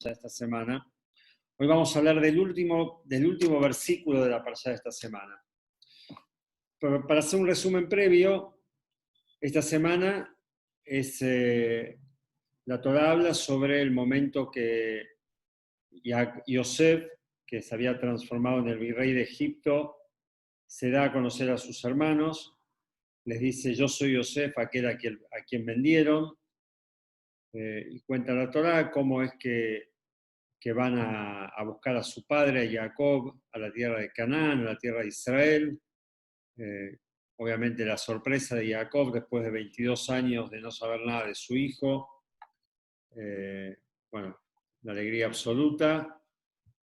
de esta semana. Hoy vamos a hablar del último versículo de la parashá de esta semana. Para hacer un resumen previo, esta semana la Torá habla sobre el momento que Yosef, que se había transformado en el virrey de Egipto, se da a conocer a sus hermanos, les dice: yo soy Yosef, aquel a quien vendieron, y cuenta la Torá cómo es que van a buscar a su padre, a Jacob, a la tierra de Canaán, a la tierra de Israel. Obviamente la sorpresa de Jacob después de 22 años de no saber nada de su hijo. Bueno, la alegría absoluta,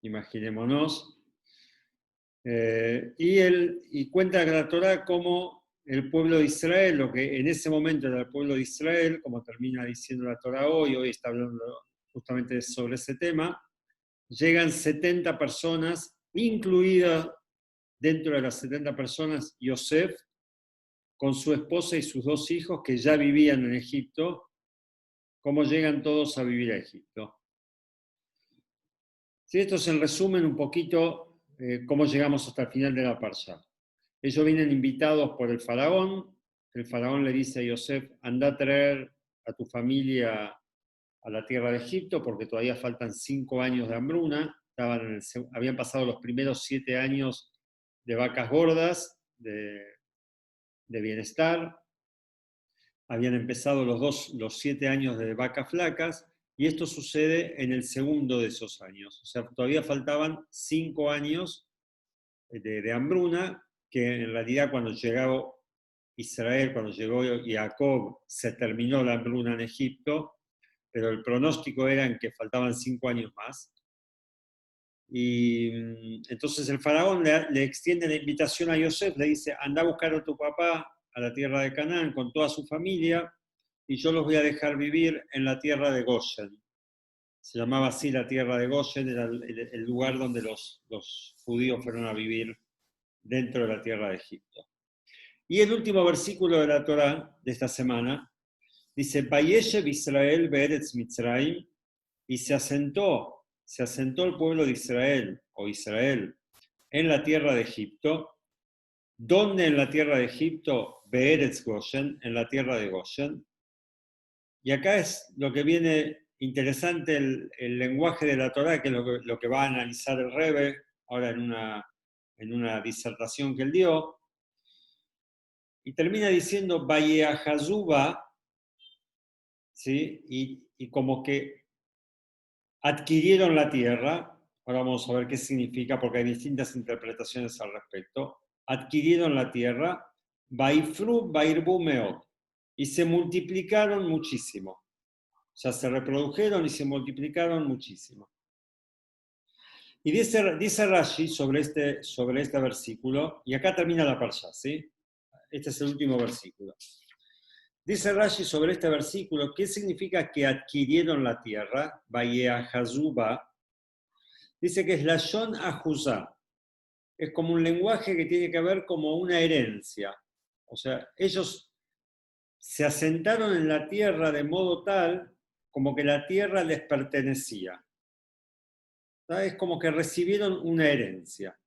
imaginémonos. Y cuenta la Torá cómo el pueblo de Israel, lo que en ese momento era el pueblo de Israel, como termina diciendo la Torá hoy está hablando justamente sobre ese tema, llegan 70 personas, incluidas dentro de las 70 personas Yosef, con su esposa y sus 2 hijos que ya vivían en Egipto. ¿Cómo llegan todos a vivir a Egipto? Si esto es en resumen un poquito cómo llegamos hasta el final de la parashá. Ellos vienen invitados por el faraón le dice a Yosef: anda a traer a tu familia a la tierra de Egipto porque todavía faltan 5 años de hambruna. Habían pasado los primeros 7 años de vacas gordas, de bienestar. Habían empezado los 7 años de vacas flacas, y esto sucede en el segundo de esos años. O sea, todavía faltaban 5 años de hambruna, que en realidad cuando llegó Israel, cuando llegó Jacob, se terminó la hambruna en Egipto, pero el pronóstico era en que faltaban 5 años más. Y entonces el faraón le extiende la invitación a Yosef, le dice: anda a buscar a tu papá a la tierra de Canaán con toda su familia, y yo los voy a dejar vivir en la tierra de Goshen. Se llamaba así la tierra de Goshen, era el lugar donde los judíos fueron a vivir dentro de la tierra de Egipto. Y el último versículo de la Torá de esta semana dice: Vayeshev Israel be'eretz Mitzrayim, y se asentó el pueblo de Israel, o Israel, en la tierra de Egipto. ¿Dónde en la tierra de Egipto? Be'eretz Goshen, en la tierra de Goshen. Y acá es lo que viene interesante, el lenguaje de la Torá, que es lo que va a analizar el Rebbe ahora en una disertación que él dio. Y termina diciendo Vayeahazuba, ¿sí? Y como que adquirieron la tierra. Ahora vamos a ver qué significa, porque hay distintas interpretaciones al respecto. Adquirieron la tierra, Vaifru Vairbu Meot, y se multiplicaron muchísimo. O sea, se reprodujeron y se multiplicaron muchísimo. Y dice Rashi sobre este versículo, y acá termina la parashá, ¿sí? Este es el último versículo. Dice Rashi sobre este versículo: ¿qué significa que adquirieron la tierra? Vayeahazuba. Dice que es Lashon Ahuzá. Es como un lenguaje que tiene que ver como una herencia. O sea, ellos se asentaron en la tierra de modo tal como que la tierra les pertenecía. Es como que recibieron una herencia.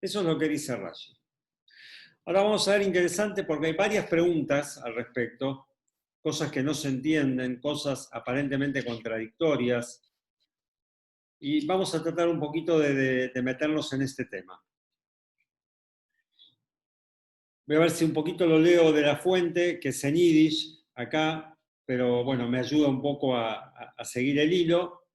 Eso es lo que dice Rashi. Ahora vamos a ver, interesante, porque hay varias preguntas al respecto, cosas que no se entienden, cosas aparentemente contradictorias, y vamos a tratar un poquito de meternos en este tema. Voy a ver si un poquito lo leo de la fuente, que es en Yiddish, acá, pero bueno, me ayuda un poco a seguir el hilo.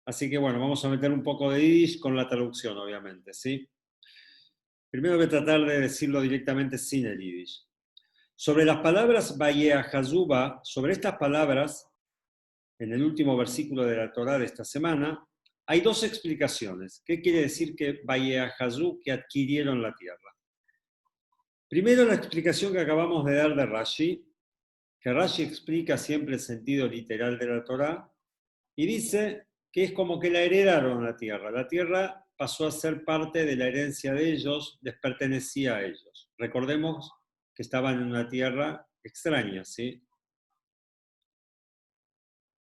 Así que bueno, vamos a meter un poco de Yiddish con la traducción, obviamente, ¿sí? Primero voy a tratar de decirlo directamente sin el Yiddish. Sobre las palabras Vayeahazuba, sobre estas palabras, en el último versículo de la Torá de esta semana, hay 2 explicaciones. ¿Qué quiere decir que Vayeahazú, que adquirieron la tierra? Primero, la explicación que acabamos de dar de Rashi, que Rashi explica siempre el sentido literal de la Torá, y dice que es como que la heredaron la tierra. La tierra pasó a ser parte de la herencia de ellos, les pertenecía a ellos. Recordemos que estaban en una tierra extraña, ¿sí?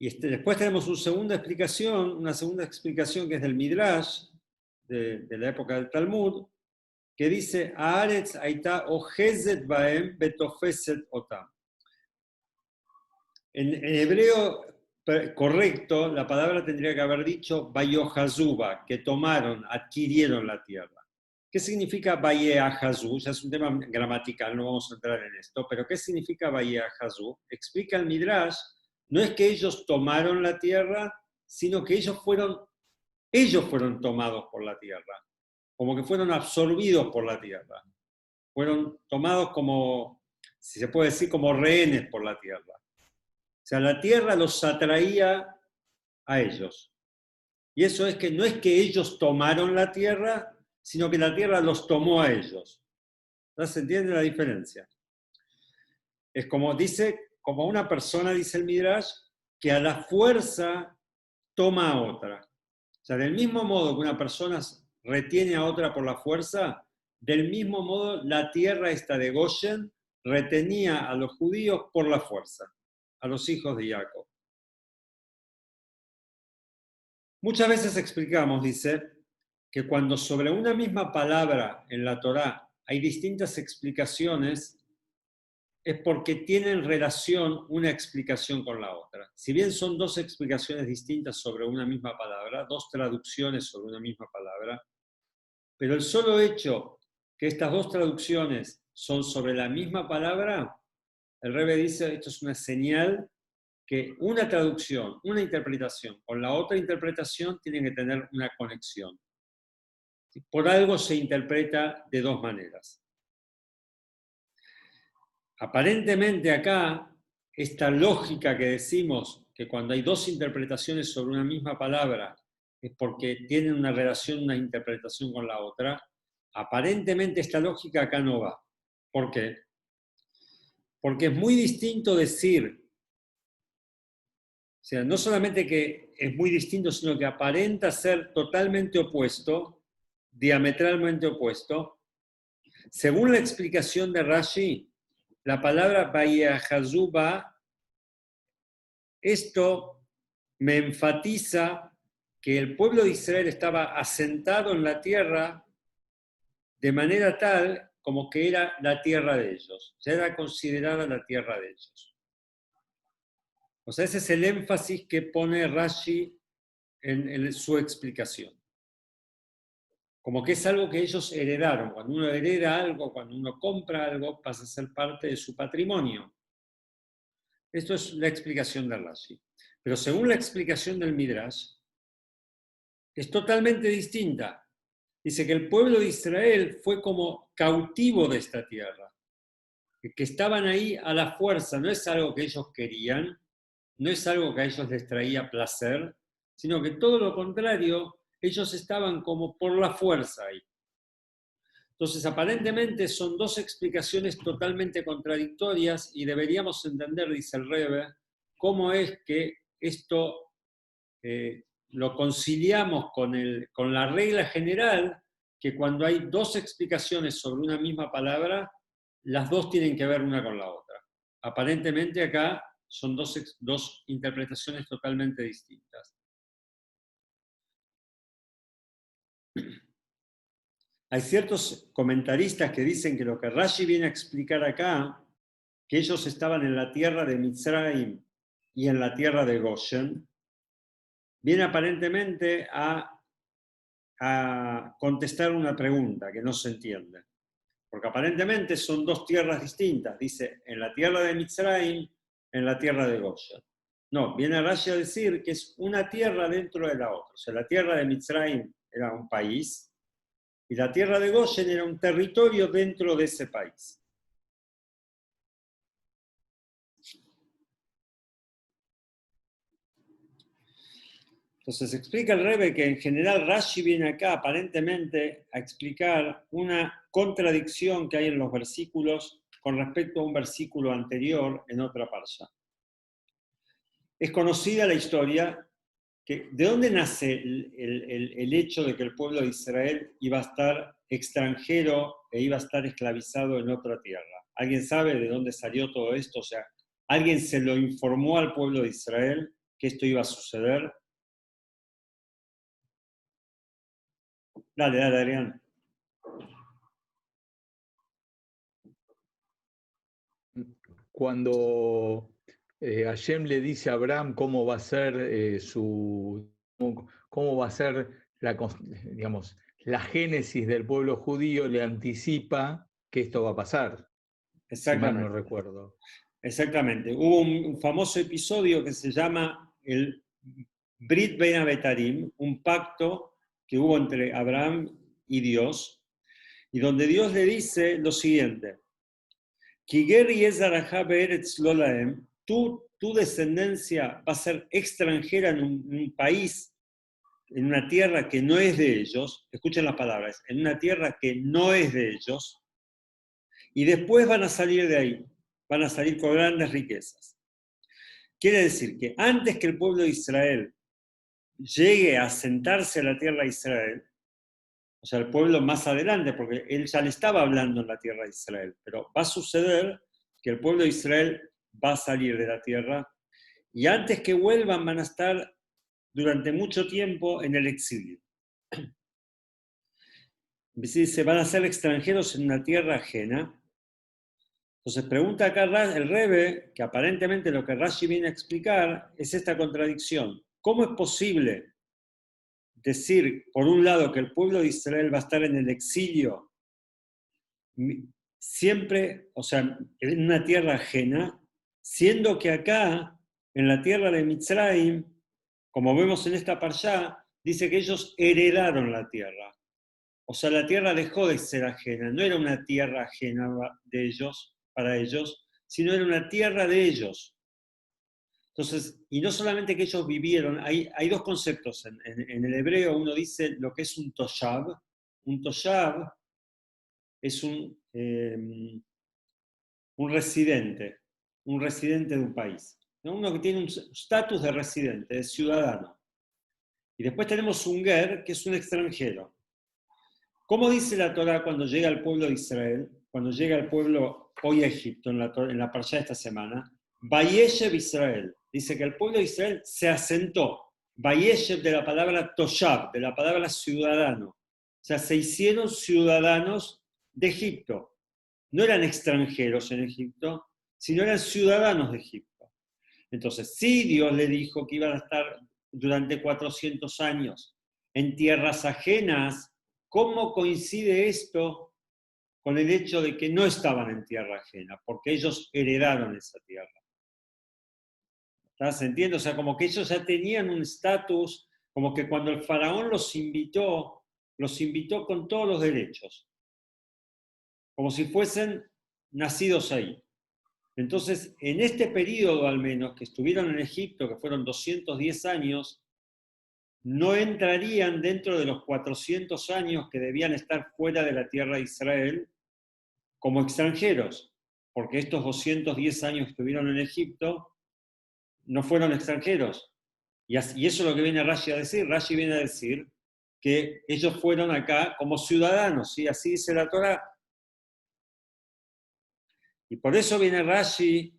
después tenemos una segunda explicación que es del Midrash, de la época del Talmud, que dice, Haaretz aita ohezet baem betofeset otam. En hebreo correcto, la palabra tendría que haber dicho Bayohazuba, que tomaron, adquirieron la tierra. ¿Qué significa Bayeahazú? Ya es un tema gramatical, no vamos a entrar en esto, pero ¿qué significa Bayeahazú? Explica el Midrash, no es que ellos tomaron la tierra, sino que ellos fueron tomados por la tierra, como que fueron absorbidos por la tierra. Fueron tomados como, si se puede decir, como rehenes por la tierra. O sea, la tierra los atraía a ellos. Y eso es que no es que ellos tomaron la tierra, sino que la tierra los tomó a ellos. ¿No se entiende la diferencia? Es como una persona, dice el Midrash, que a la fuerza toma a otra. O sea, del mismo modo que una persona retiene a otra por la fuerza, del mismo modo la tierra esta de Goshen retenía a los judíos por la fuerza, a los hijos de Jacob. Muchas veces explicamos, dice, que cuando sobre una misma palabra en la Torá hay distintas explicaciones, es porque tienen relación una explicación con la otra. Si bien son dos explicaciones distintas sobre una misma palabra, dos traducciones sobre una misma palabra, pero el solo hecho que estas dos traducciones son sobre la misma palabra, el Rebbe dice, esto es una señal que una traducción, una interpretación con la otra interpretación tienen que tener una conexión. Por algo se interpreta de dos maneras. Aparentemente acá, esta lógica que decimos que cuando hay dos interpretaciones sobre una misma palabra es porque tienen una relación, una interpretación con la otra, aparentemente esta lógica acá no va. ¿Por qué? Porque es muy distinto decir, o sea, no solamente que es muy distinto, sino que aparenta ser totalmente opuesto, diametralmente opuesto. Según la explicación de Rashi, la palabra Bayehazuba, esto me enfatiza que el pueblo de Israel estaba asentado en la tierra de manera tal como que era la tierra de ellos, ya era considerada la tierra de ellos. O sea, ese es el énfasis que pone Rashi en su explicación. Como que es algo que ellos heredaron. Cuando uno hereda algo, cuando uno compra algo, pasa a ser parte de su patrimonio. Esto es la explicación de Rashi. Pero según la explicación del Midrash, es totalmente distinta. Dice que el pueblo de Israel fue como cautivo de esta tierra, que estaban ahí a la fuerza, no es algo que ellos querían, no es algo que a ellos les traía placer, sino que todo lo contrario, ellos estaban como por la fuerza ahí. Entonces, aparentemente son dos explicaciones totalmente contradictorias y deberíamos entender, dice el Rebbe, cómo es que esto lo conciliamos con la regla general que cuando hay dos explicaciones sobre una misma palabra, las dos tienen que ver una con la otra. Aparentemente acá son dos interpretaciones totalmente distintas. Hay ciertos comentaristas que dicen que lo que Rashi viene a explicar acá, que ellos estaban en la tierra de Mitzrayim y en la tierra de Goshen, viene aparentemente a contestar una pregunta que no se entiende. Porque aparentemente son dos tierras distintas. Dice, en la tierra de Mitzrayim, en la tierra de Goshen. No, viene Rashi a decir que es una tierra dentro de la otra. O sea, la tierra de Mitzrayim era un país y la tierra de Goshen era un territorio dentro de ese país. Entonces explica el Rebbe que en general Rashi viene acá aparentemente a explicar una contradicción que hay en los versículos con respecto a un versículo anterior en otra parsha. Es conocida la historia que de dónde nace el hecho de que el pueblo de Israel iba a estar extranjero e iba a estar esclavizado en otra tierra. ¿Alguien sabe de dónde salió todo esto? O sea, ¿alguien se lo informó al pueblo de Israel que esto iba a suceder? Dale, Adrián. Cuando Hashem le dice a Abraham cómo va a ser cómo va a ser digamos, la génesis del pueblo judío, le anticipa que esto va a pasar, si mal no Exactamente. recuerdo. Exactamente. Hubo un famoso episodio que se llama el Brit Ben Abetarim, un pacto que hubo entre Abraham y Dios, y donde Dios le dice lo siguiente: tu descendencia va a ser extranjera en un país, en una tierra que no es de ellos, escuchen las palabras, en una tierra que no es de ellos, y después van a salir de ahí, van a salir con grandes riquezas. Quiere decir que antes que el pueblo de Israel llegue a asentarse a la tierra de Israel, o sea, el pueblo más adelante, porque él ya le estaba hablando en la tierra de Israel, pero va a suceder que el pueblo de Israel va a salir de la tierra y antes que vuelvan van a estar durante mucho tiempo en el exilio. Se van a ser extranjeros en una tierra ajena. Entonces pregunta acá el Rebe, que aparentemente lo que Rashi viene a explicar es esta contradicción. ¿Cómo es posible decir, por un lado, que el pueblo de Israel va a estar en el exilio siempre, o sea, en una tierra ajena, siendo que acá, en la tierra de Mitzrayim, como vemos en esta parsha, dice que ellos heredaron la tierra. O sea, la tierra dejó de ser ajena, no era una tierra ajena de ellos, para ellos, sino era una tierra de ellos. Entonces, y no solamente que ellos vivieron, hay dos conceptos en el hebreo. Uno dice lo que es un toshav. Un toshav es un residente de un país, ¿no? Uno que tiene un estatus de residente, de ciudadano. Y después tenemos un ger, que es un extranjero. ¿Cómo dice la Torá cuando llega al pueblo de Israel, cuando llega al pueblo hoy a Egipto, en la parsha de esta semana? Vayeshev Israel. Dice que el pueblo de Israel se asentó. Vayeshev de la palabra Toshav, de la palabra ciudadano. O sea, se hicieron ciudadanos de Egipto. No eran extranjeros en Egipto, sino eran ciudadanos de Egipto. Entonces, sí, Dios le dijo que iban a estar durante 400 años en tierras ajenas. ¿Cómo coincide esto con el hecho de que no estaban en tierra ajena? Porque ellos heredaron esa tierra. ¿Se entiende? O sea, como que ellos ya tenían un estatus, como que cuando el faraón los invitó con todos los derechos, como si fuesen nacidos ahí. Entonces, en este periodo al menos que estuvieron en Egipto, que fueron 210 años, no entrarían dentro de los 400 años que debían estar fuera de la tierra de Israel como extranjeros, porque estos 210 años que estuvieron en Egipto no fueron extranjeros. Y eso es lo que viene Rashi a decir. Rashi viene a decir que ellos fueron acá como ciudadanos, ¿sí? Así dice la Torá. Y por eso viene Rashi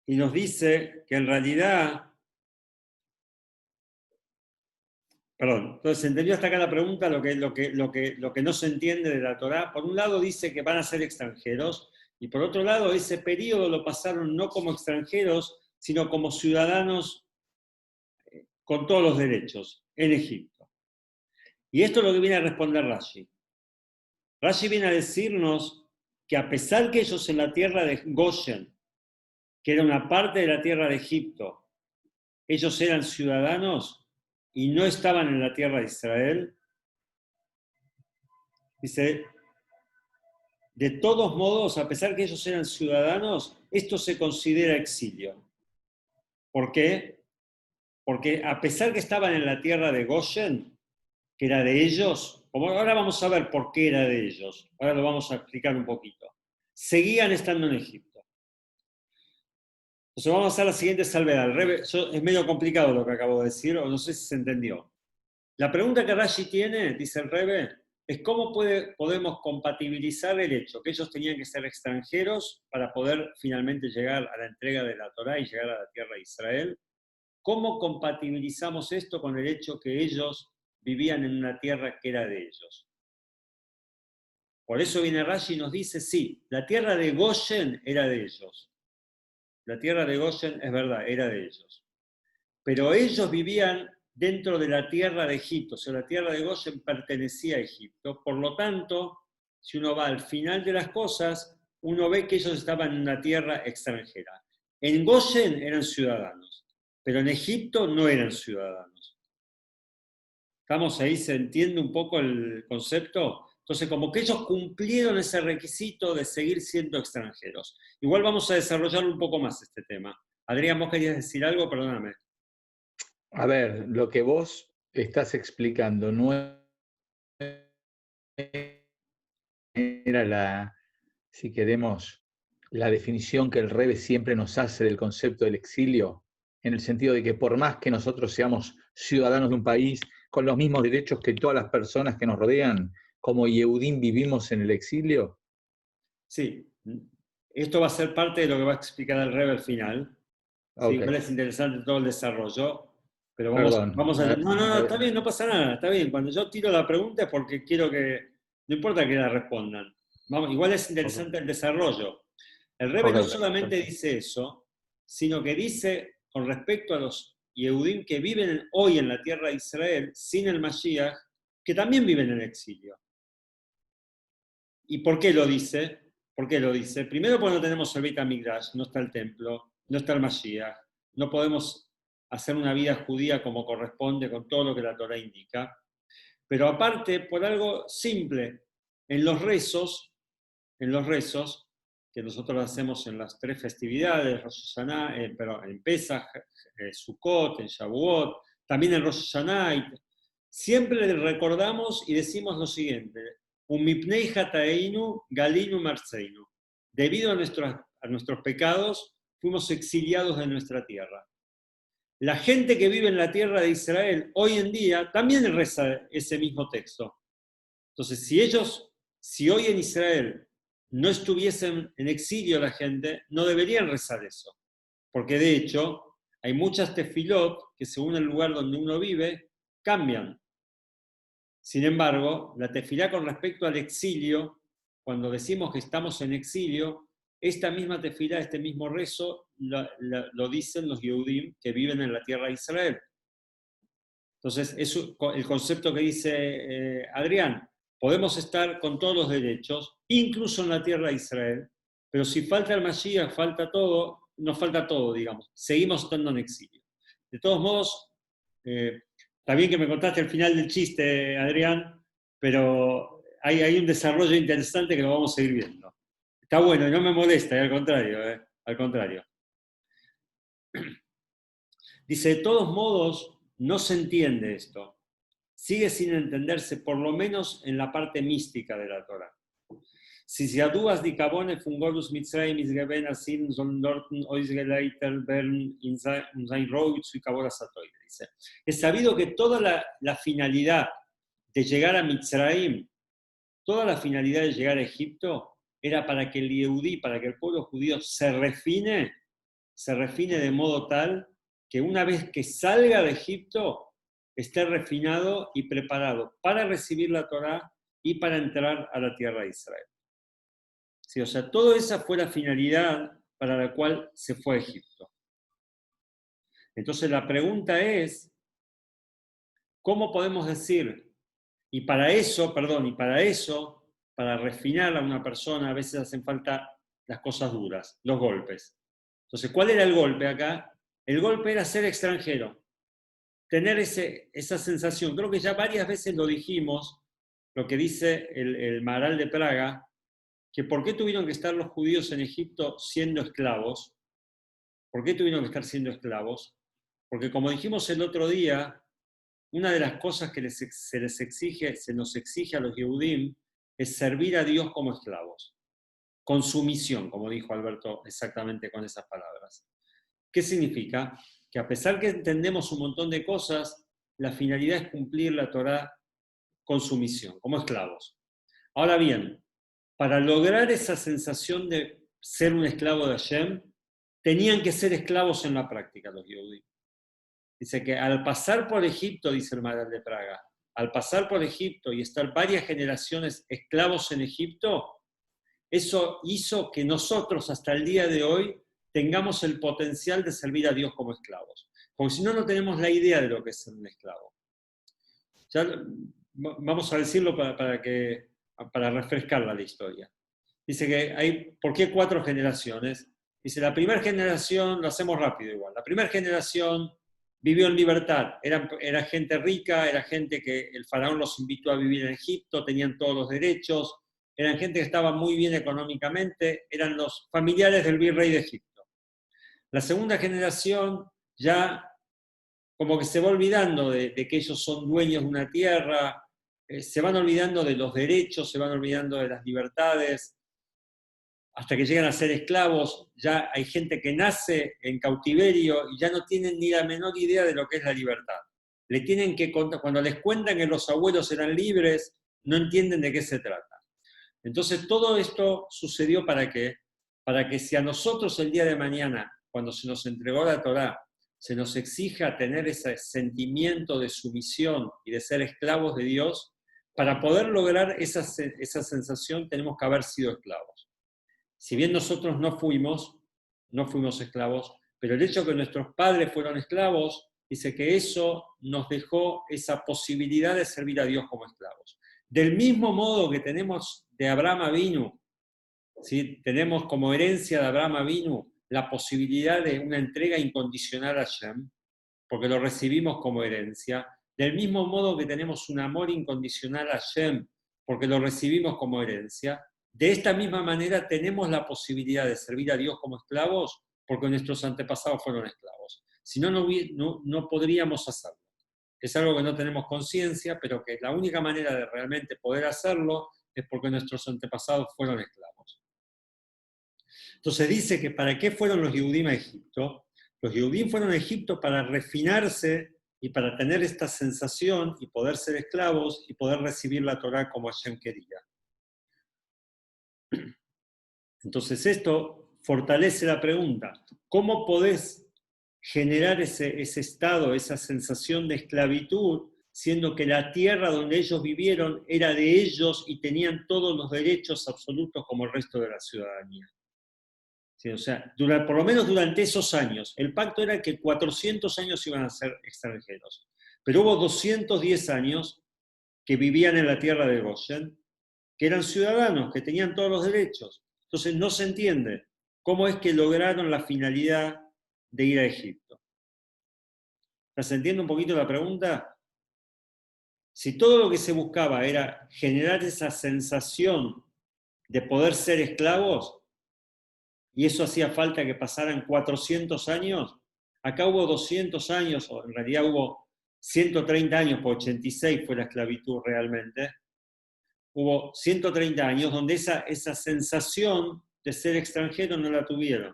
y nos dice que en realidad, perdón, entonces entendió hasta acá la pregunta, lo que no se entiende de la Torá. Por un lado dice que van a ser extranjeros, y por otro lado ese periodo lo pasaron no como extranjeros, sino como ciudadanos con todos los derechos en Egipto. Y esto es lo que viene a responder Rashi. Rashi viene a decirnos que a pesar que ellos en la tierra de Goshen, que era una parte de la tierra de Egipto, ellos eran ciudadanos y no estaban en la tierra de Israel, dice, de todos modos, a pesar que ellos eran ciudadanos, esto se considera exilio. ¿Por qué? Porque a pesar que estaban en la tierra de Goshen, que era de ellos, como ahora vamos a ver por qué era de ellos, ahora lo vamos a explicar un poquito, seguían estando en Egipto. Entonces vamos a hacer la siguiente salvedad. Es medio complicado lo que acabo de decir, o no sé si se entendió. La pregunta que Rashi tiene, dice el Rebe, es cómo podemos compatibilizar el hecho que ellos tenían que ser extranjeros para poder finalmente llegar a la entrega de la Torá y llegar a la tierra de Israel, ¿cómo compatibilizamos esto con el hecho que ellos vivían en una tierra que era de ellos? Por eso viene Rashi y nos dice, sí, la tierra de Goshen era de ellos. La tierra de Goshen, es verdad, era de ellos. Pero ellos vivían dentro de la tierra de Egipto, o sea, la tierra de Goshen pertenecía a Egipto. Por lo tanto, si uno va al final de las cosas, uno ve que ellos estaban en una tierra extranjera. En Goshen eran ciudadanos, pero en Egipto no eran ciudadanos. ¿Estamos ahí? ¿Se entiende un poco el concepto? Entonces, como que ellos cumplieron ese requisito de seguir siendo extranjeros. Igual vamos a desarrollar un poco más este tema. Adrián, ¿vos querías decir algo? Perdóname. A ver, lo que vos estás explicando no era si queremos, la definición que el Rebbe siempre nos hace del concepto del exilio, en el sentido de que por más que nosotros seamos ciudadanos de un país con los mismos derechos que todas las personas que nos rodean, como Yehudim vivimos en el exilio. Sí, esto va a ser parte de lo que va a explicar el Rebbe al final. Sí, Okay. igual es interesante todo el desarrollo, pero Perdón. vamos a... No, está bien, no pasa nada, está bien. Cuando yo tiro la pregunta es porque quiero que, no importa que la respondan. Vamos, igual es interesante el desarrollo. El Rebbe no solamente dice eso, sino que dice, con respecto a los Yehudim que viven hoy en la tierra de Israel, sin el Mashiach, que también viven en exilio. ¿Y por qué lo dice? ¿Por qué lo dice? Primero porque no tenemos el Beit HaMikdash, no está el templo, no está el Mashiach, no podemos hacer una vida judía como corresponde con todo lo que la Torah indica. Pero aparte, por algo simple, en los rezos que nosotros hacemos en las 3 festividades, Rosh Hashanah, pero en Pesach, Sukkot, en Shavuot, también en Rosh Hashanah, siempre le recordamos y decimos lo siguiente: Umipnei hataeinu galinu marseinu. Debido a nuestros pecados, fuimos exiliados de nuestra tierra. La gente que vive en la tierra de Israel hoy en día también reza ese mismo texto. Entonces, si hoy en Israel no estuviesen en exilio la gente, no deberían rezar eso. Porque de hecho, hay muchas tefilot que según el lugar donde uno vive, cambian. Sin embargo, la tefilá con respecto al exilio, cuando decimos que estamos en exilio, esta misma tefilá, este mismo rezo, lo dicen los Yehudim que viven en la tierra de Israel. Entonces, es el concepto que dice Adrián: podemos estar con todos los derechos, incluso en la tierra de Israel, pero si falta el Mashiach, falta todo, nos falta todo, digamos. Seguimos estando en exilio. De todos modos, está bien que me contaste el final del chiste, Adrián, pero hay un desarrollo interesante que lo vamos a seguir viendo. Está bueno y no me molesta, al contrario, al contrario. Dice, de todos modos, no se entiende esto. Sigue sin entenderse, por lo menos en la parte mística de la Torah. Si Siaduas di Cabone fungolus Mitzrayim isgeben asim sondorten oisgeleiter bern in sein roitz y Cabora Satoide. Dice, es sabido que toda la finalidad de llegar a Mitzrayim, toda la finalidad de llegar a Egipto, era para que el Yehudí, para que el pueblo judío se refine de modo tal que una vez que salga de Egipto, esté refinado y preparado para recibir la Torá y para entrar a la tierra de Israel. Sí, o sea, toda esa fue la finalidad para la cual se fue a Egipto. Entonces la pregunta es, ¿cómo podemos decir? Y para eso, para refinar a una persona, a veces hacen falta las cosas duras, los golpes. Entonces, ¿cuál era el golpe acá? El golpe era ser extranjero, tener esa sensación. Creo que ya varias veces lo dijimos, lo que dice el Maharal de Praga, que por qué tuvieron que estar los judíos en Egipto siendo esclavos. ¿Por qué tuvieron que estar siendo esclavos? Porque como dijimos el otro día, una de las cosas que se nos exige a los Yehudim es servir a Dios como esclavos, con sumisión, como dijo Alberto exactamente con esas palabras. ¿Qué significa? Que a pesar que entendemos un montón de cosas, la finalidad es cumplir la Torá con sumisión, como esclavos. Ahora bien, para lograr esa sensación de ser un esclavo de Hashem, tenían que ser esclavos en la práctica los Yehudim. Dice que al pasar por Egipto, dice el Maharal de Praga, al pasar por Egipto y estar varias generaciones esclavos en Egipto, eso hizo que nosotros hasta el día de hoy tengamos el potencial de servir a Dios como esclavos. Porque si no, no tenemos la idea de lo que es ser un esclavo. Ya, vamos a decirlo para refrescar la historia. Dice que hay, ¿por qué 4 generaciones? Dice, la primera generación, lo hacemos rápido igual, la primera generación vivió en libertad, era gente rica, era gente que el faraón los invitó a vivir en Egipto, tenían todos los derechos, eran gente que estaba muy bien económicamente, eran los familiares del virrey de Egipto. La segunda generación ya como que se va olvidando de que ellos son dueños de una tierra, se van olvidando de los derechos, se van olvidando de las libertades, hasta que llegan a ser esclavos. Ya hay gente que nace en cautiverio y ya no tienen ni la menor idea de lo que es la libertad. Le tienen que contar, cuando les cuentan que los abuelos eran libres, no entienden de qué se trata. Entonces todo esto sucedió ¿para qué? Para que si a nosotros el día de mañana, cuando se nos entregó la Torá, se nos exija tener ese sentimiento de sumisión y de ser esclavos de Dios, para poder lograr esa sensación tenemos que haber sido esclavos. Si bien nosotros no fuimos esclavos, pero el hecho de que nuestros padres fueron esclavos, dice que eso nos dejó esa posibilidad de servir a Dios como esclavos. Del mismo modo que tenemos de Abraham Avinu, ¿sí? Tenemos como herencia de Abraham Avinu la posibilidad de una entrega incondicional a Hashem, porque lo recibimos como herencia, del mismo modo que tenemos un amor incondicional a Hashem, porque lo recibimos como herencia, de esta misma manera tenemos la posibilidad de servir a Dios como esclavos, porque nuestros antepasados fueron esclavos. Si no, no podríamos hacerlo. Es algo que no tenemos conciencia, pero que la única manera de realmente poder hacerlo es porque nuestros antepasados fueron esclavos. Entonces dice que ¿para qué fueron los Yehudim a Egipto? Los Yehudim fueron a Egipto para refinarse y para tener esta sensación y poder ser esclavos y poder recibir la Torá como Hashem quería. Entonces esto fortalece la pregunta, ¿cómo podés generar ese estado, esa sensación de esclavitud, siendo que la tierra donde ellos vivieron era de ellos y tenían todos los derechos absolutos como el resto de la ciudadanía? Sí, o sea, por lo menos durante esos años, el pacto era que 400 años iban a ser extranjeros, pero hubo 210 años que vivían en la tierra de Goshen, que eran ciudadanos, que tenían todos los derechos. Entonces no se entiende cómo es que lograron la finalidad de ir a Egipto. ¿Se entiende un poquito la pregunta? Si todo lo que se buscaba era generar esa sensación de poder ser esclavos, y eso hacía falta que pasaran 400 años, acá hubo 200 años, o en realidad hubo 130 años, por 86 fue la esclavitud realmente, hubo 130 años donde esa sensación de ser extranjero no la tuvieron.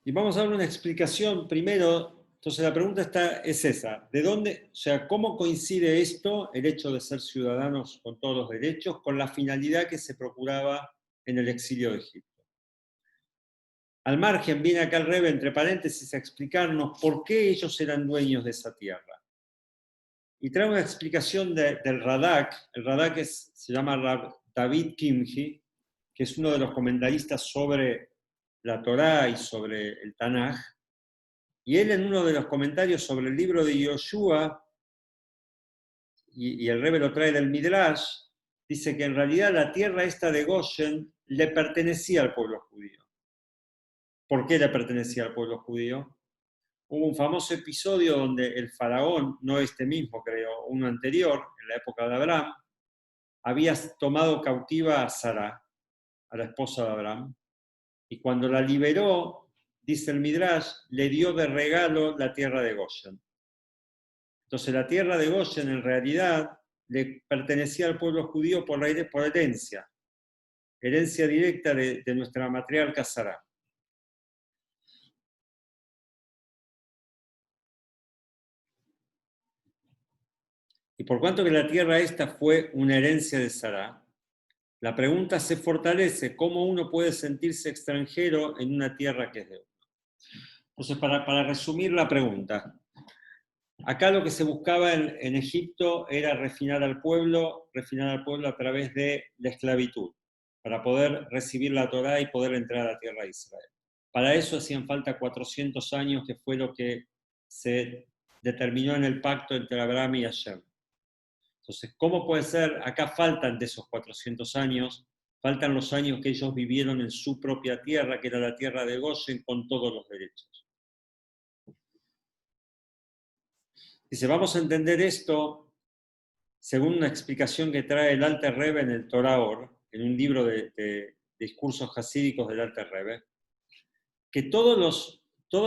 Y vamos a dar una explicación primero. Entonces la pregunta es esa, ¿de dónde, o sea, cómo coincide esto, el hecho de ser ciudadanos con todos los derechos, con la finalidad que se procuraba en el exilio de Egipto? Al margen viene acá el Rebbe, entre paréntesis, a explicarnos por qué ellos eran dueños de esa tierra. Y trae una explicación del Radak. El Radak se llama David Kimhi, que es uno de los comentaristas sobre la Torá y sobre el Tanaj. Y él en uno de los comentarios sobre el libro de Yoshua, y el Rebbe lo trae del Midrash, dice que en realidad la tierra esta de Goshen le pertenecía al pueblo judío. ¿Por qué le pertenecía al pueblo judío? Hubo un famoso episodio donde el faraón, no este mismo creo, uno anterior, en la época de Abraham, había tomado cautiva a Sara, a la esposa de Abraham, y cuando la liberó, dice el Midrash, le dio de regalo la tierra de Goshen. Entonces la tierra de Goshen en realidad le pertenecía al pueblo judío por herencia directa de nuestra matriarca Sara. Y por cuanto que la tierra esta fue una herencia de Sará, la pregunta se fortalece: ¿cómo uno puede sentirse extranjero en una tierra que es de uno? Entonces, para resumir la pregunta, acá lo que se buscaba en Egipto era refinar al pueblo a través de la esclavitud, para poder recibir la Torá y poder entrar a la tierra de Israel. Para eso hacían falta 400 años, que fue lo que se determinó en el pacto entre Abraham y Hashem. Entonces, ¿cómo puede ser? Acá faltan de esos 400 años, faltan los años que ellos vivieron en su propia tierra, que era la tierra de Goshen, con todos los derechos. Dice, vamos a entender esto según una explicación que trae el Alter Rebbe en el Torah Or, en un libro de discursos hasídicos del Alter Rebbe, que todas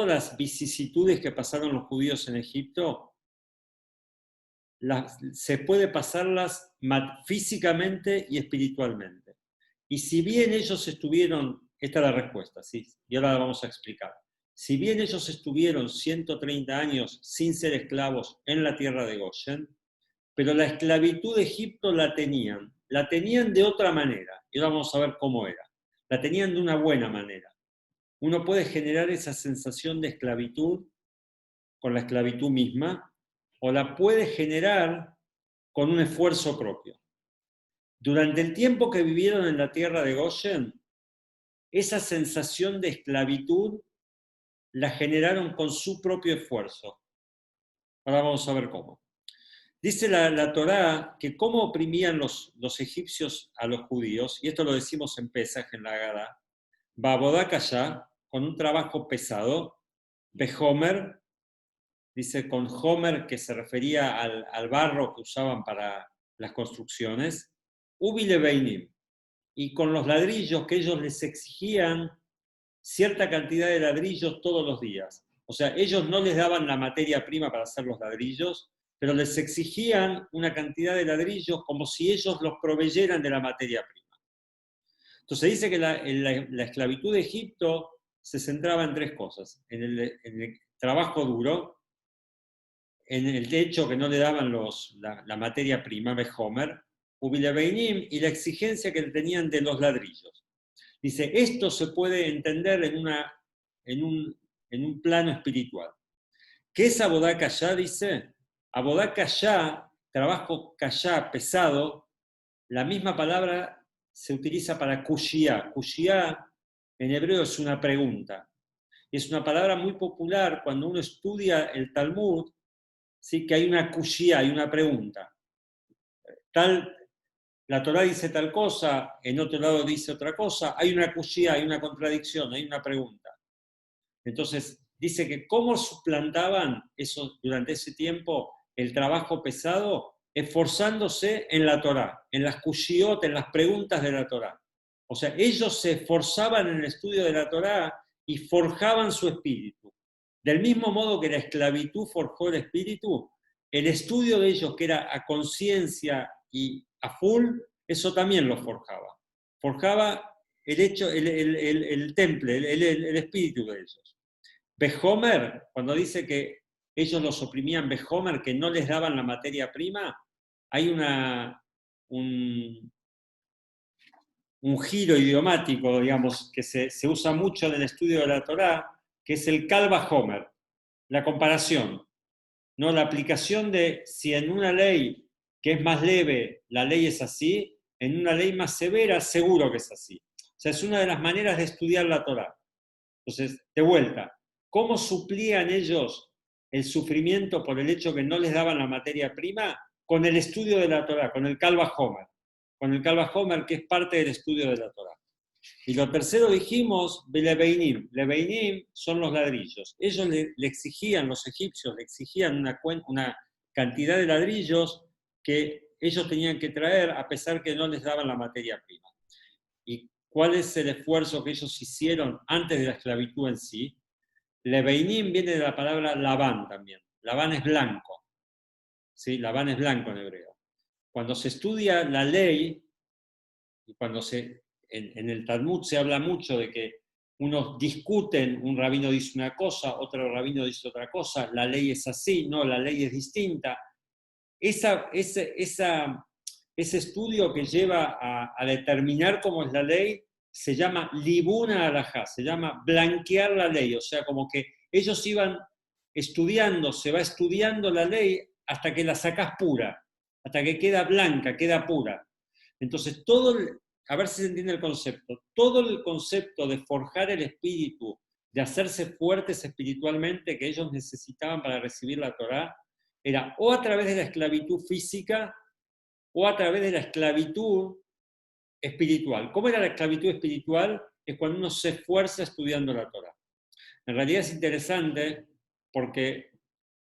las vicisitudes que pasaron los judíos en Egipto, se puede pasarlas físicamente y espiritualmente. Y si bien ellos estuvieron, esta es la respuesta, ¿sí? Y ahora la vamos a explicar. Si bien ellos estuvieron 130 años sin ser esclavos en la tierra de Goshen, pero la esclavitud de Egipto la tenían de otra manera, y ahora vamos a ver cómo era. La tenían de una buena manera. Uno puede generar esa sensación de esclavitud con la esclavitud misma, o la puede generar con un esfuerzo propio. Durante el tiempo que vivieron en la tierra de Goshen, esa sensación de esclavitud la generaron con su propio esfuerzo. Ahora vamos a ver cómo. Dice la Torá que cómo oprimían los egipcios a los judíos, y esto lo decimos en Pesaj, en la Agadá, Babodá Kashá, con un trabajo pesado, Behomer, dice con Homer, que se refería al barro que usaban para las construcciones, Ubile Beinim, y con los ladrillos que ellos les exigían cierta cantidad de ladrillos todos los días. O sea, ellos no les daban la materia prima para hacer los ladrillos, pero les exigían una cantidad de ladrillos como si ellos los proveyeran de la materia prima. Entonces dice que la esclavitud de Egipto se centraba en tres cosas: en el trabajo duro, en el hecho que no le daban la materia prima, Behomer, Ubilebeinim, y la exigencia que tenían de los ladrillos. Dice, esto se puede entender en un plano espiritual. ¿Qué es Abodá Kashá? Dice, Abodá Kashá, trabajo kashá, pesado, la misma palabra se utiliza para kushia. Kushia en hebreo es una pregunta. Es una palabra muy popular cuando uno estudia el Talmud, ¿sí? Que hay una kushia, hay una pregunta. La Torá dice tal cosa, en otro lado dice otra cosa, hay una kushia, hay una contradicción, hay una pregunta. Entonces, dice que cómo suplantaban eso durante ese tiempo el trabajo pesado, esforzándose en la Torá, en las kushiot, en las preguntas de la Torá. O sea, ellos se esforzaban en el estudio de la Torá y forjaban su espíritu. Del mismo modo que la esclavitud forjó el espíritu, el estudio de ellos, que era a conciencia y a full, eso también lo forjaba. Forjaba el temple, el espíritu de ellos. Behomer, cuando dice que ellos los oprimían, Behomer, que no les daban la materia prima, hay un giro idiomático, digamos, que se usa mucho en el estudio de la Torá, que es el Kalva Homer, la comparación, ¿no? La aplicación de si en una ley que es más leve la ley es así, en una ley más severa seguro que es así. O sea, es una de las maneras de estudiar la Torá. Entonces, de vuelta, ¿cómo suplían ellos el sufrimiento por el hecho que no les daban la materia prima? Con el estudio de la Torá, con el Kalva Homer. Con el Kalva Homer, que es parte del estudio de la Torá. Y lo tercero dijimos, Lebeinim. Lebeinim son los ladrillos. Ellos le exigían, los egipcios le exigían una cantidad de ladrillos que ellos tenían que traer a pesar que no les daban la materia prima. ¿Y cuál es el esfuerzo que ellos hicieron antes de la esclavitud en sí? Lebeinim viene de la palabra Labán también. Labán es blanco. ¿Sí? Labán es blanco en hebreo. Cuando se estudia la ley, y cuando en el Talmud se habla mucho de que unos discuten, un rabino dice una cosa, otro rabino dice otra cosa, la ley es así, no, la ley es distinta. ese estudio que lleva a determinar cómo es la ley se llama libuna alajá, se llama blanquear la ley, o sea, como que ellos iban estudiando, se va estudiando la ley hasta que la sacás pura, hasta que queda blanca, queda pura. Entonces, a ver si se entiende el concepto, todo el concepto de forjar el espíritu, de hacerse fuertes espiritualmente que ellos necesitaban para recibir la Torá, era o a través de la esclavitud física o a través de la esclavitud espiritual. ¿Cómo era la esclavitud espiritual? Es cuando uno se esfuerza estudiando la Torá. En realidad es interesante porque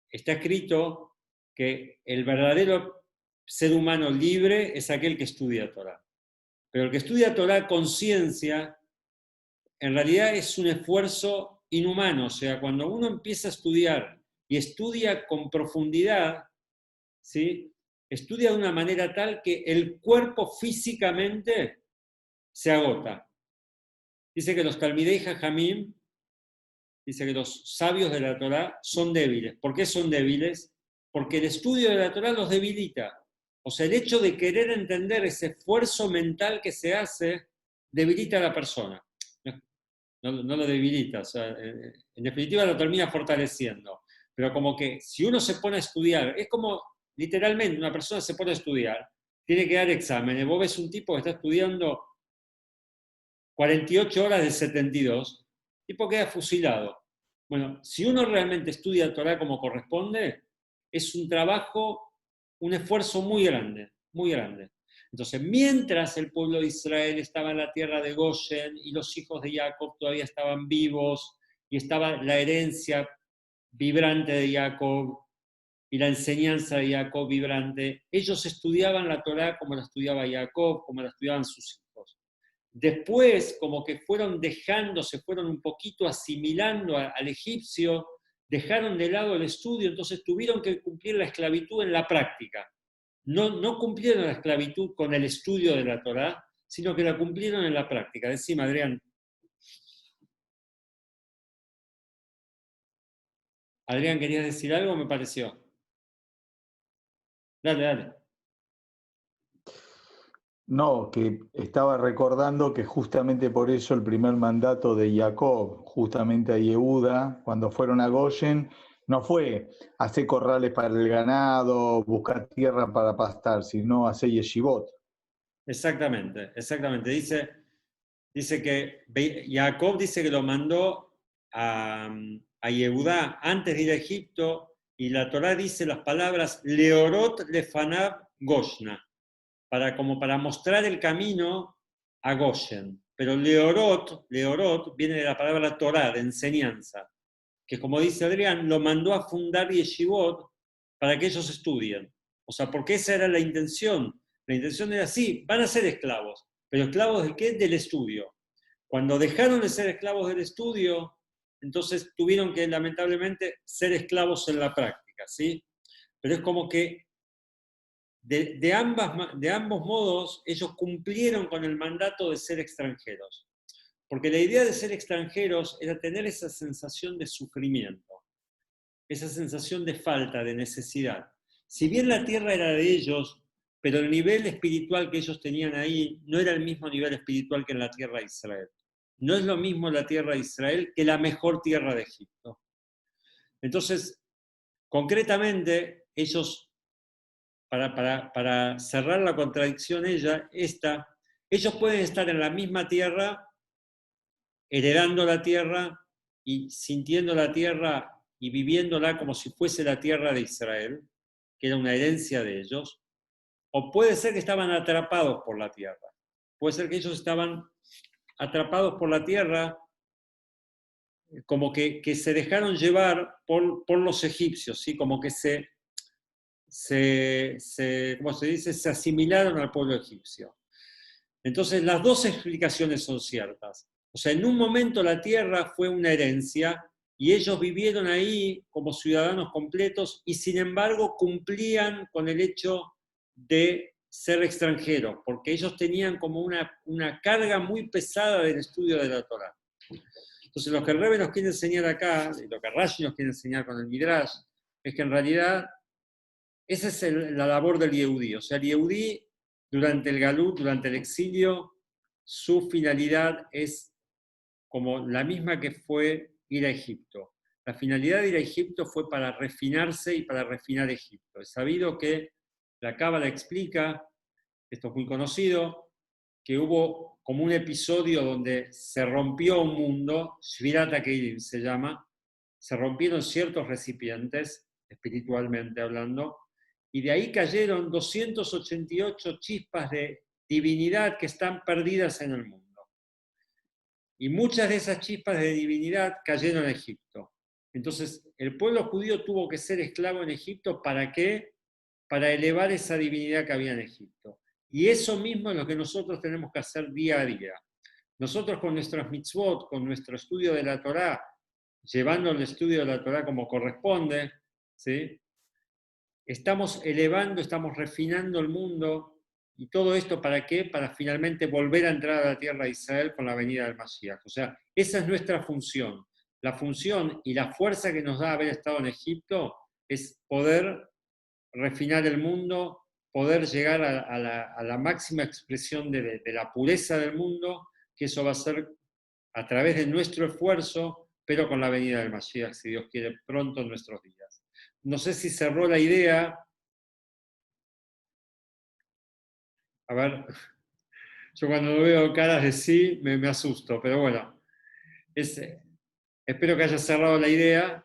está escrito que el verdadero ser humano libre es aquel que estudia Torá. Pero el que estudia Torá con ciencia, en realidad es un esfuerzo inhumano. O sea, cuando uno empieza a estudiar y estudia con profundidad, ¿sí? Estudia de una manera tal que el cuerpo físicamente se agota. Dice que los Talmidei Jajamim, dice que los sabios de la Torá son débiles. ¿Por qué son débiles? Porque el estudio de la Torá los debilita. O sea, el hecho de querer entender ese esfuerzo mental que se hace, debilita a la persona. No lo debilita, o sea, en definitiva lo termina fortaleciendo. Pero como que si uno se pone a estudiar, es como literalmente una persona se pone a estudiar, tiene que dar exámenes. Vos ves un tipo que está estudiando 48 horas de 72, el tipo queda fusilado. Bueno, si uno realmente estudia el Torá como corresponde, es un trabajo, un esfuerzo muy grande, muy grande. Entonces, mientras el pueblo de Israel estaba en la tierra de Goshen y los hijos de Jacob todavía estaban vivos y estaba la herencia vibrante de Jacob y la enseñanza de Jacob vibrante, ellos estudiaban la Torá como la estudiaba Jacob, como la estudiaban sus hijos. Después, como que fueron dejando, se fueron un poquito asimilando al egipcio, dejaron de lado el estudio, entonces tuvieron que cumplir la esclavitud en la práctica. No cumplieron la esclavitud con el estudio de la Torá, sino que la cumplieron en la práctica. Decime, Adrián. Adrián, ¿querías decir algo? Me pareció. Dale, dale. No, que estaba recordando que justamente por eso el primer mandato de Jacob, justamente a Yehuda, cuando fueron a Goshen, no fue hacer corrales para el ganado, buscar tierra para pastar, sino hacer yeshivot. Exactamente, exactamente. Dice que Jacob dice que lo mandó a Yehudá antes de ir a Egipto, y la Torá dice las palabras Leorot Lefanav Goshna, como para mostrar el camino a Goshen. Pero Leorot viene de la palabra Torá, de enseñanza, que como dice Adrián, lo mandó a fundar Yeshivot para que ellos estudien. O sea, porque esa era la intención. La intención era, sí, van a ser esclavos, pero ¿esclavos de qué? Del estudio. Cuando dejaron de ser esclavos del estudio, entonces tuvieron que lamentablemente ser esclavos en la práctica, ¿sí? Pero es como que de ambos modos ellos cumplieron con el mandato de ser extranjeros. Porque la idea de ser extranjeros era tener esa sensación de sufrimiento, esa sensación de falta, de necesidad. Si bien la tierra era de ellos, pero el nivel espiritual que ellos tenían ahí no era el mismo nivel espiritual que en la tierra de Israel. No es lo mismo la tierra de Israel que la mejor tierra de Egipto. Entonces, concretamente, ellos, para cerrar la contradicción ellos pueden estar en la misma tierra, heredando la tierra y sintiendo la tierra y viviéndola como si fuese la tierra de Israel, que era una herencia de ellos, o puede ser que estaban atrapados por la tierra. Puede ser que ellos estaban atrapados por la tierra, como que se dejaron llevar por los egipcios, ¿sí? Como que ¿cómo se dice? Se asimilaron al pueblo egipcio. Entonces, las dos explicaciones son ciertas. O sea, en un momento la tierra fue una herencia y ellos vivieron ahí como ciudadanos completos y sin embargo cumplían con el hecho de ser extranjeros, porque ellos tenían como una carga muy pesada del estudio de la Torá. Entonces, lo que el Rebbe nos quiere enseñar acá, y lo que Rashi nos quiere enseñar con el Midrash, es que en realidad esa es la labor del Yehudí. O sea, el Yehudí, durante el Galut, durante el exilio, su finalidad es como la misma que fue ir a Egipto. La finalidad de ir a Egipto fue para refinarse y para refinar Egipto. Es sabido que la Cábala explica, esto es muy conocido, que hubo como un episodio donde se rompió un mundo, Shvirat HaKeilim se llama, se rompieron ciertos recipientes, espiritualmente hablando, y de ahí cayeron 288 chispas de divinidad que están perdidas en el mundo. Y muchas de esas chispas de divinidad cayeron en Egipto. Entonces, el pueblo judío tuvo que ser esclavo en Egipto, ¿para qué? Para elevar esa divinidad que había en Egipto. Y eso mismo es lo que nosotros tenemos que hacer día a día. Nosotros con nuestras mitzvot, con nuestro estudio de la Torá, llevando el estudio de la Torá como corresponde, ¿sí? Estamos elevando, estamos refinando el mundo. ¿Y todo esto para qué? Para finalmente volver a entrar a la tierra de Israel con la venida del Mashiach. O sea, esa es nuestra función. La función y la fuerza que nos da haber estado en Egipto es poder refinar el mundo, poder llegar a la máxima expresión de la pureza del mundo, que eso va a ser a través de nuestro esfuerzo, pero con la venida del Mashiach, si Dios quiere, pronto en nuestros días. No sé si cerró la idea. A ver, yo cuando veo caras de sí me asusto, pero bueno, espero que haya cerrado la idea.